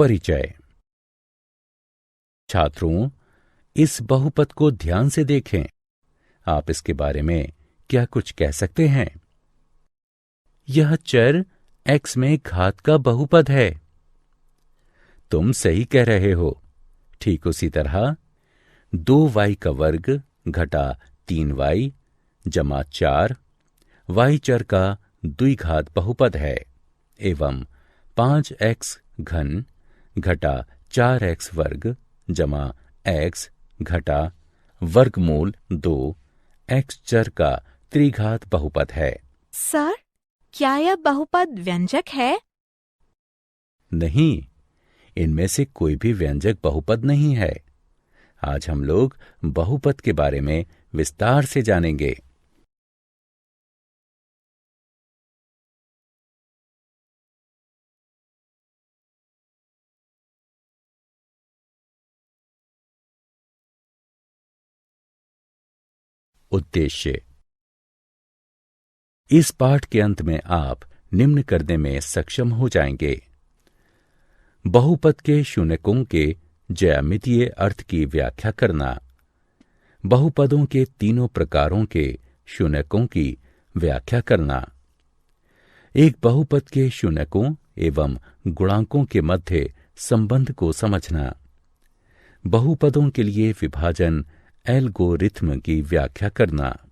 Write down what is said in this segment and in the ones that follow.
परिचय। छात्रों, इस बहुपद को ध्यान से देखें। आप इसके बारे में क्या कुछ कह सकते हैं? यह चर x में घात का बहुपद है। तुम सही कह रहे हो। ठीक उसी तरह 2y का वर्ग घटा 3y जमा 4 y चर का द्विघात बहुपद है एवं 5x घन घटा 4x वर्ग जमा x घटा वर्गमूल 2 x चर का त्रिघात बहुपद है। सर, क्या यह बहुपद व्यंजक है? नहीं, इनमें से कोई भी व्यंजक बहुपद नहीं है। आज हम लोग बहुपद के बारे में विस्तार से जानेंगे। उद्देश्य। इस पाठ के अंत में आप निम्न करने में सक्षम हो जाएंगे। बहुपद के शून्यकों के ज्यामितीय अर्थ की व्याख्या करना, बहुपदों के तीनों प्रकारों के शून्यकों की व्याख्या करना, एक बहुपद के शून्यकों एवं गुणांकों के मध्य संबंध को समझना, बहुपदों के लिए विभाजन एल्गोरिथ्म की व्याख्या करना।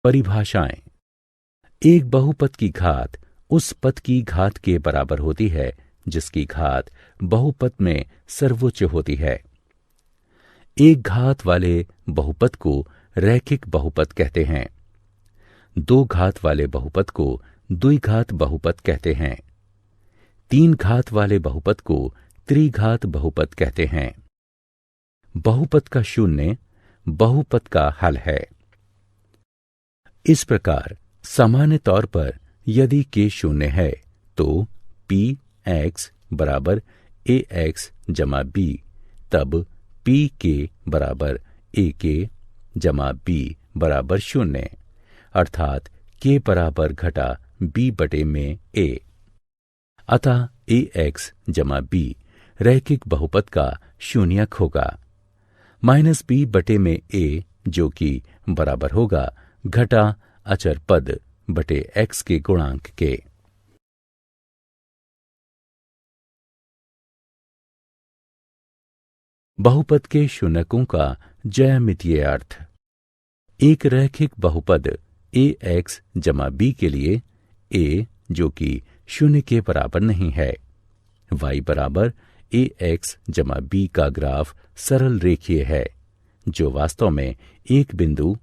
परिभाषाएं। एक बहुपद की घात उस पद की घात के बराबर होती है जिसकी घात बहुपद में सर्वोच्च होती है। एक घात वाले बहुपद को रैखिक बहुपद कहते हैं। दो घात वाले बहुपद को द्विघात बहुपद कहते हैं। तीन घात वाले बहुपद को त्रिघात बहुपद कहते हैं। बहुपद का शून्य बहुपद का हल है। इस प्रकार सामान्य तौर पर यदि k शून्य है तो p x बराबर ax जमा b, तब p k बराबर ak जमा b बराबर शून्य, अर्थात k बराबर घटा b बटे में a। अतः ax जमा b रैखिक बहुपद का शून्यक होगा माइनस b बटे में a, जो कि बराबर होगा घटा अचर पद बटे x के गुणांक के। बहुपद के शून्यकों का ज्यामितीय अर्थ। एक रैखिक बहुपद ax जमा b के लिए a, जो कि शून्य के बराबर नहीं है, y बराबर ax जमा b का ग्राफ सरल रेखीय है जो वास्तव में एक बिंदु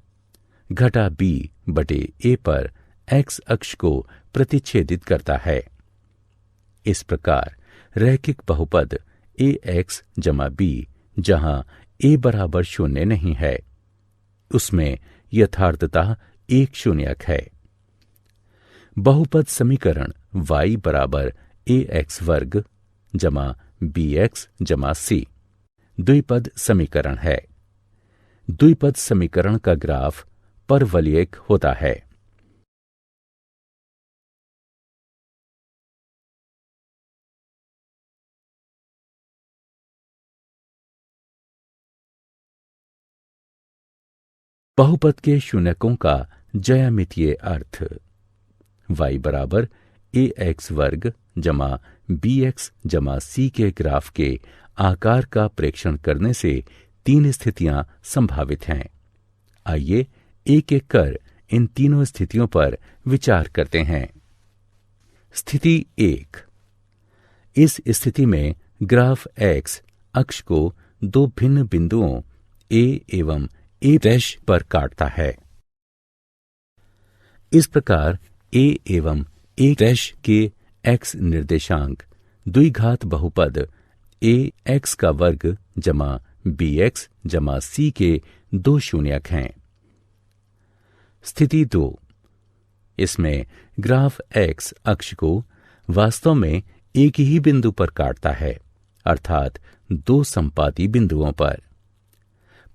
घटा b बटे a पर x अक्ष को प्रतिच्छेदित करता है। इस प्रकार रैखिक बहुपद ax जमा b जहां a बराबर शून्य नहीं है, उसमें यथार्थतः एक शून्यक है। बहुपद समीकरण y बराबर ax वर्ग जमा bx जमा c द्विपद समीकरण है। द्विपद समीकरण का ग्राफ परवलयिक होता है। बहुपद के शून्यकों का ज्यामितीय अर्थ। y बराबर ax वर्ग जमा bx जमा c के ग्राफ के आकार का प्रेक्षण करने से तीन स्थितियां संभावित हैं। आइए एक एक कर इन तीनों स्थितियों पर विचार करते हैं। स्थिति 1। इस स्थिति में ग्राफ x अक्ष को दो भिन्न बिंदुओं a एवं a' पर काटता है। इस प्रकार a एवं a' के x निर्देशांक द्विघात बहुपद ax का वर्ग जमा bx जमा c के दो शून्यक हैं। स्थिति 2। इसमें ग्राफ एक्स अक्ष को वास्तव में एक ही बिंदु पर काटता है, अर्थात दो संपाती बिंदुओं पर।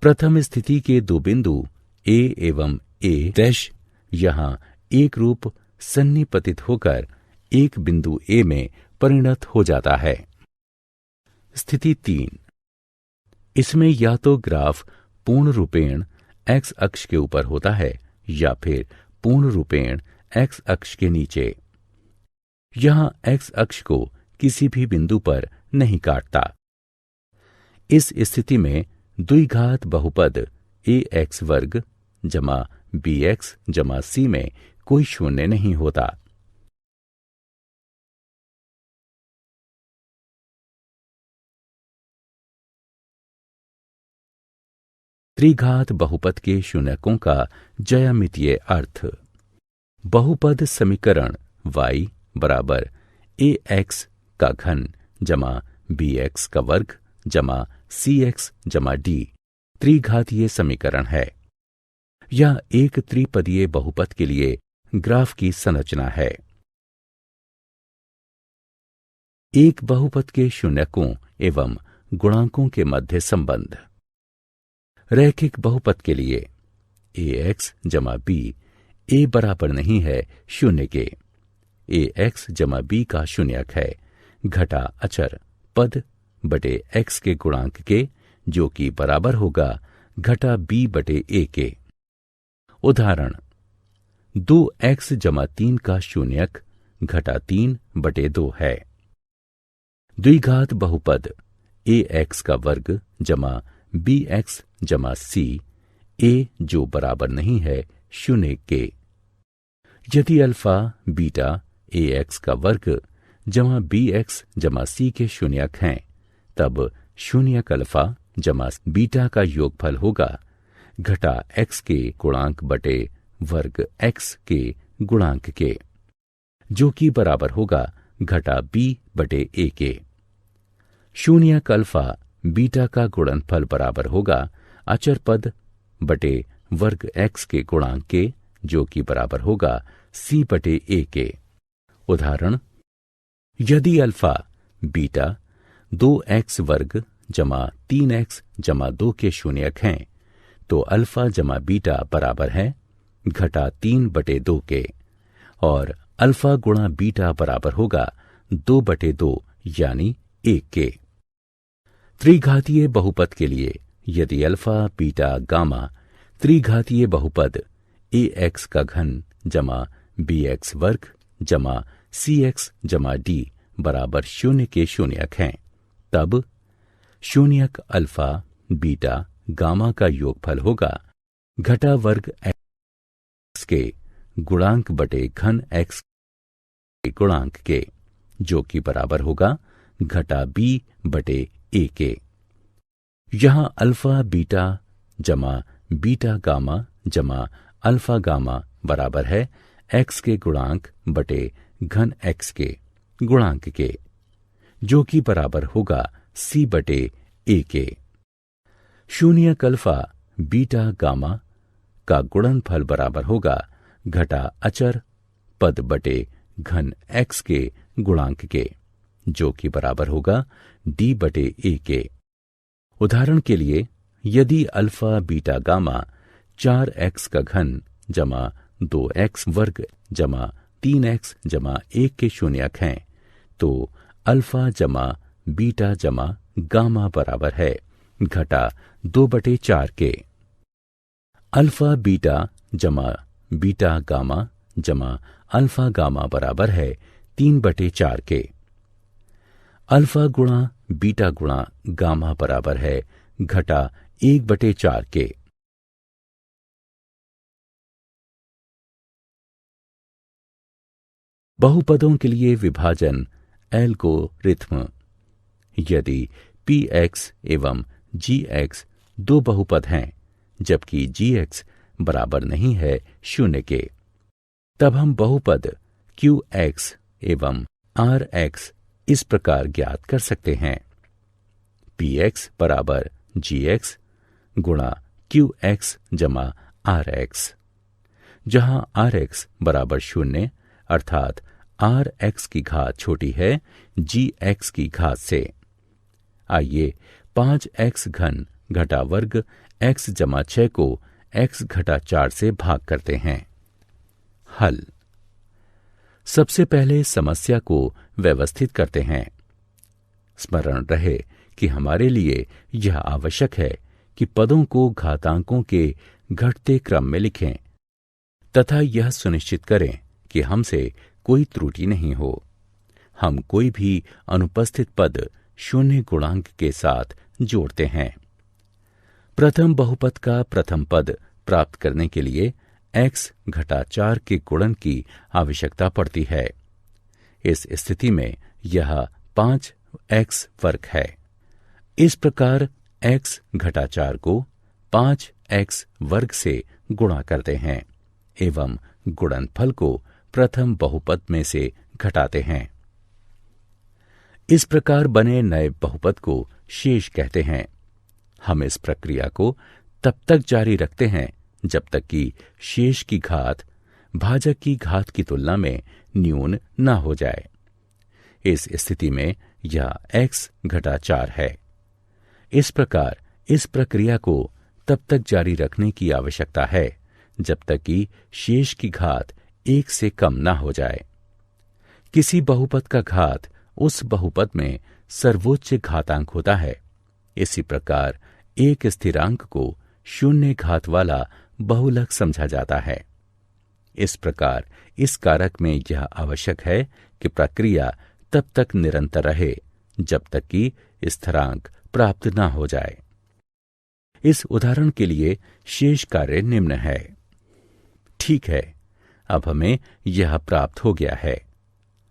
प्रथम स्थिति के दो बिंदु ए एवं ए डैश यहां एक रूप सन्निपतित होकर एक बिंदु ए में परिणत हो जाता है। स्थिति 3, इसमें या तो ग्राफ पूर्ण रूपेण एक्स अक्ष के ऊपर होता है या फिर पूर्ण रूपेण एक्स अक्ष के नीचे। यहां एक्स अक्ष को किसी भी बिंदु पर नहीं काटता। इस स्थिति में द्विघात बहुपद ए एक्स वर्ग जमा बी एक्स जमा सी में कोई शून्य नहीं होता। त्रिघात बहुपद के शून्यकों का ज्यामितीय अर्थ। बहुपद समीकरण y बराबर ए एक्स का घन जमा बी एक्स का वर्ग जमा सी एक्स जमा डी त्रिघातीय समीकरण है। यह एक त्रिपदीय बहुपद के लिए ग्राफ की संरचना है। एक बहुपद के शून्यकों एवं गुणांकों के मध्य संबंध। रैखिक बहुपद के लिए ए एक्स जमा बी ए बराबर नहीं है शून्य के। ए एक्स जमा बी का शून्यक है घटा अचर पद बटे एक्स के गुणांक के, जो कि बराबर होगा घटा बी बटे ए के। उदाहरण 2x जमा 3 का शून्यक घटा 3 बटे 2 है। द्विघात बहुपद ए एक्स का वर्ग जमा बी एक्स जमा सी ए, जो बराबर नहीं है शून्य के। यदि अल्फा बीटा ए एक्स का वर्ग जमा बी एक्स जमा सी के शून्यक हैं, तब शून्यक अल्फा जमा बीटा का योगफल होगा घटा एक्स के गुणांक बटे वर्ग एक्स के गुणांक के, जो कि बराबर होगा घटा बी बटे ए के। शून्यक अल्फा बीटा का गुणनफल बराबर होगा अचर पद बटे वर्ग एक्स के गुणांक के, जो कि बराबर होगा सी बटे ए के। उदाहरण यदि अल्फा बीटा 2x वर्ग जमा 3x जमा 2 के शून्यक हैं, तो अल्फा जमा बीटा बराबर है घटा 3 बटे 2 के, और अल्फा गुणा बीटा बराबर होगा 2 बटे 2 यानी 1 के। त्रिघातीय बहुपद के लिए यदि अल्फा बीटा गामा त्रिघातीय बहुपद ए एक्स का घन जमा बी एक्स वर्ग जमा सी एक्स जमा डी बराबर शून्य के शून्यक हैं, तब शून्यक अल्फा बीटा गामा का योगफल होगा घटा वर्ग एक्स के गुणांक बटे घन एक्स के गुणांक के, जो कि बराबर होगा घटा बी बटे ए के। यहां अल्फा बीटा जमा बीटा गामा जमा अल्फा गामा बराबर है एक्स के गुणांक बटे घन एक्स के गुणांक के, जो कि बराबर होगा सी बटे ए के। शून्यक अल्फा बीटा गामा का गुणनफल बराबर होगा घटा अचर पद बटे घन एक्स के गुणांक के, जो कि बराबर होगा डी बटे ए के। उदाहरण के लिए यदि अल्फा बीटा गामा 4x का घन जमा 2x वर्ग जमा 3x जमा 1 के शून्यक हैं, तो अल्फा जमा बीटा जमा गामा बराबर है घटा 2 बटे 4 के। अल्फा बीटा जमा बीटा गामा जमा अल्फा गामा बराबर है 3 बटे 4 के। अल्फा गुणा बीटा गुणा गामा बराबर है घटा 1 बटे 4 के। बहुपदों के लिए विभाजन एल्गोरिथ्म। यदि पी एक्स एवं जी एक्स दो बहुपद हैं, जबकि जी एक्स बराबर नहीं है शून्य के, तब हम बहुपद क्यू एक्स एवं आर एक्स इस प्रकार ज्ञात कर सकते हैं। पी एक्स बराबर जी एक्स गुणा क्यू एक्स जमा आर एक्स, जहां rx बराबर 0 अर्थात rx की घात छोटी है gx की घात से। आइए 5x घन घटा वर्ग x जमा 6 को x घटा 4 से भाग करते हैं। हल। सबसे पहले समस्या को व्यवस्थित करते हैं। स्मरण रहे कि हमारे लिए यह आवश्यक है कि पदों को घातांकों के घटते क्रम में लिखें तथा यह सुनिश्चित करें कि हमसे कोई त्रुटि नहीं हो। हम कोई भी अनुपस्थित पद शून्य गुणांक के साथ जोड़ते हैं। प्रथम बहुपद का प्रथम पद प्राप्त करने के लिए x घटा 4 के गुणन की आवश्यकता पड़ती है। इस स्थिति में यह 5x वर्ग है। इस प्रकार x घटा 4 को 5x वर्ग से गुणा करते हैं एवं गुणनफल को प्रथम बहुपद में से घटाते हैं। इस प्रकार बने नए बहुपद को शेष कहते हैं। हम इस प्रक्रिया को तब तक जारी रखते हैं जब तक कि शेष की घात भाजक की घात की तुलना में न्यून न हो जाए। इस स्थिति में यह x घटा 4 है। इस प्रकार इस प्रक्रिया को तब तक जारी रखने की आवश्यकता है जब तक कि शेष की घात 1 से कम न हो जाए। किसी बहुपद का घात उस बहुपद में सर्वोच्च घातांक होता है। इसी प्रकार एक स्थिरांक को शून्य घात वाला बहुलक समझा जाता है। इस प्रकार इस कारक में यह आवश्यक है कि प्रक्रिया तब तक निरंतर रहे जब तक कि स्थिरांक प्राप्त न हो जाए। इस उदाहरण के लिए शेष कार्य निम्न है। ठीक है, अब हमें यह प्राप्त हो गया है।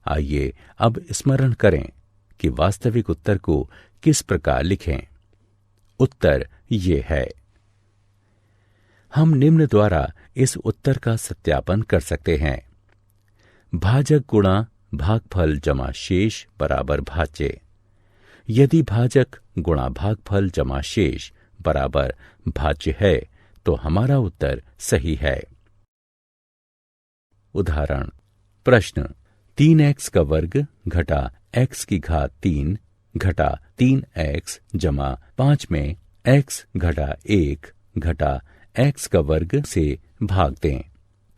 आइए अब स्मरण करें कि वास्तविक उत्तर को किस प्रकार लिखें। उत्तर ये है। हम निम्न द्वारा इस उत्तर का सत्यापन कर सकते हैं। भाजक गुणा भागफल जमा शेष बराबर भाज्य। यदि भाजक गुणा भागफल जमा शेष बराबर भाज्य है तो हमारा उत्तर सही है। उदाहरण। प्रश्न। 3x का वर्ग घटा x की घात 3 घटा 3x जमा 5 में x घटा 1 घटा x का वर्ग से भाग दें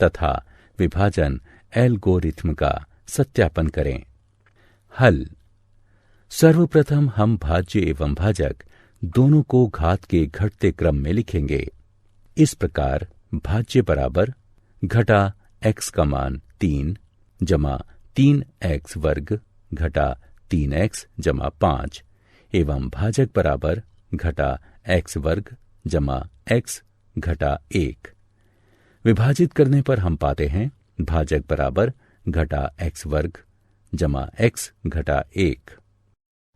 तथा विभाजन एल्गोरिथ्म का सत्यापन करें। हल। सर्वप्रथम हम भाज्य एवं भाजक दोनों को घात के घटते क्रम में लिखेंगे। इस प्रकार भाज्य बराबर घटा x का मान 3 जमा 3x वर्ग घटा 3x जमा 5 एवं भाजक बराबर घटा x वर्ग जमा x घटा 1। विभाजित करने पर हम पाते हैं भाजक बराबर घटा x वर्ग जमा x घटा 1,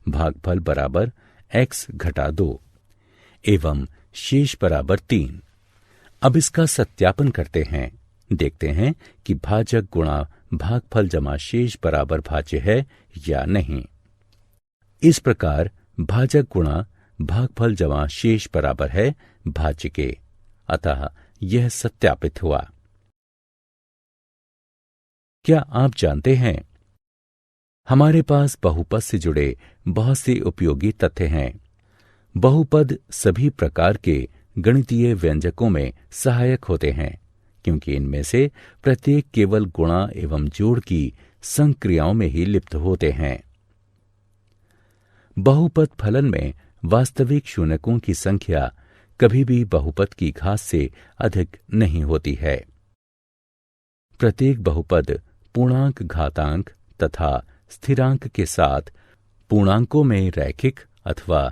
भागफल बराबर x घटा 2 एवं शेष बराबर 3। अब इसका सत्यापन करते हैं। देखते हैं कि भाजक गुणा भागफल जमा शेष बराबर भाज्य है या नहीं। इस प्रकार भाजक गुणा भागफल जमा शेष बराबर है भाज्य के, अतः यह सत्यापित हुआ। क्या आप जानते हैं, हमारे पास बहुपद से जुड़े बहुत से उपयोगी तथ्य हैं। बहुपद सभी प्रकार के गणितीय व्यंजकों में सहायक होते हैं क्योंकि इनमें से प्रत्येक केवल गुणा एवं जोड़ की संक्रियाओं में ही लिप्त होते हैं। बहुपद फलन में वास्तविक शून्यकों की संख्या कभी भी बहुपद की घात से अधिक नहीं होती है। प्रत्येक बहुपद पूर्णांक घातांक तथा स्थिरांक के साथ पूर्णांकों में रैखिक अथवा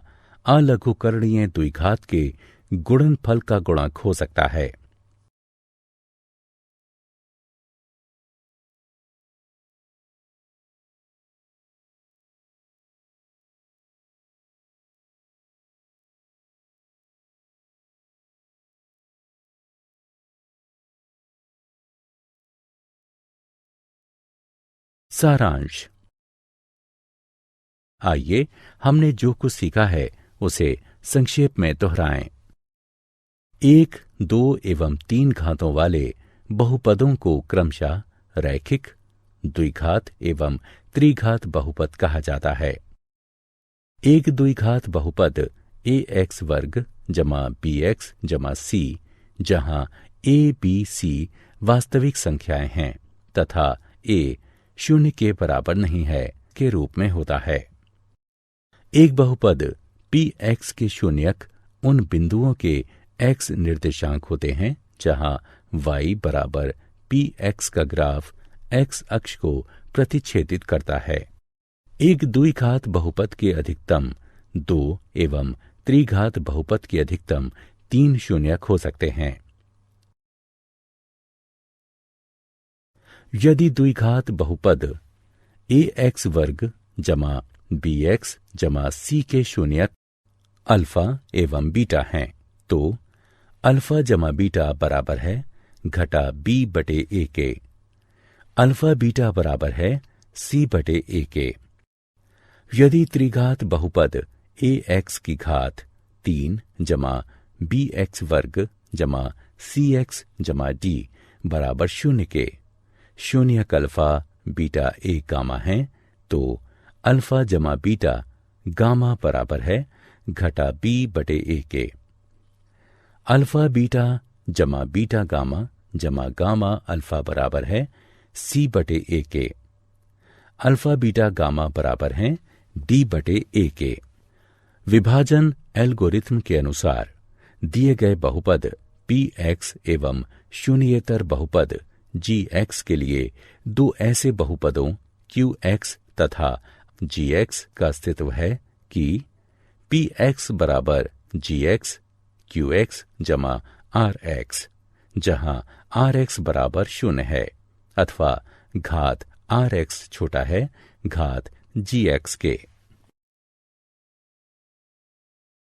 अलघुकरणीय द्विघात के गुणनफल का गुणक हो सकता है। सारांश। आइए हमने जो कुछ सीखा है उसे संक्षेप में दोहराएं। 1, 2 एवं 3 घातों वाले बहुपदों को क्रमशः रैखिक, द्विघात एवं त्रिघात बहुपद कहा जाता है। एक द्विघात बहुपद ax वर्ग जमा bx जमा c, जहां a, b, c वास्तविक संख्याएं हैं तथा a शून्य के बराबर नहीं है के रूप में होता है। एक बहुपद px के शून्यक उन बिंदुओं के x निर्देशांक होते हैं जहां y बराबर px का ग्राफ x अक्ष को प्रतिच्छेदित करता है। एक द्विघात बहुपद के अधिकतम 2 एवं त्रिघात बहुपद के अधिकतम 3 शून्यक हो सकते हैं। यदि द्विघात बहुपद ax वर्ग जमा bx जमा c के शून्यक अल्फा एवं बीटा हैं, तो अल्फा जमा बीटा बराबर है घटा b बटे a के। अल्फा बीटा बराबर है c बटे a के। यदि त्रिघात बहुपद ax की घात 3 जमा bx वर्ग जमा cx जमा d बराबर शून्य के, शून्यक अल्फा बीटा a गामा है, तो अल्फा जमा बीटा गामा बराबर है घटा b बटे a के। अल्फा बीटा जमा बीटा गामा जमा गामा अल्फा बराबर है c बटे a के। अल्फा बीटा गामा बराबर है d बटे a के। विभाजन एल्गोरिथ्म के अनुसार दिए गए बहुपद px एवं शून्येतर बहुपद gx के लिए दो ऐसे बहुपदों qx तथा gx का अस्तित्व है कि px बराबर gx qx जमा rx, जहां rx बराबर शून्य है अथवा घात rx छोटा है घात gx के।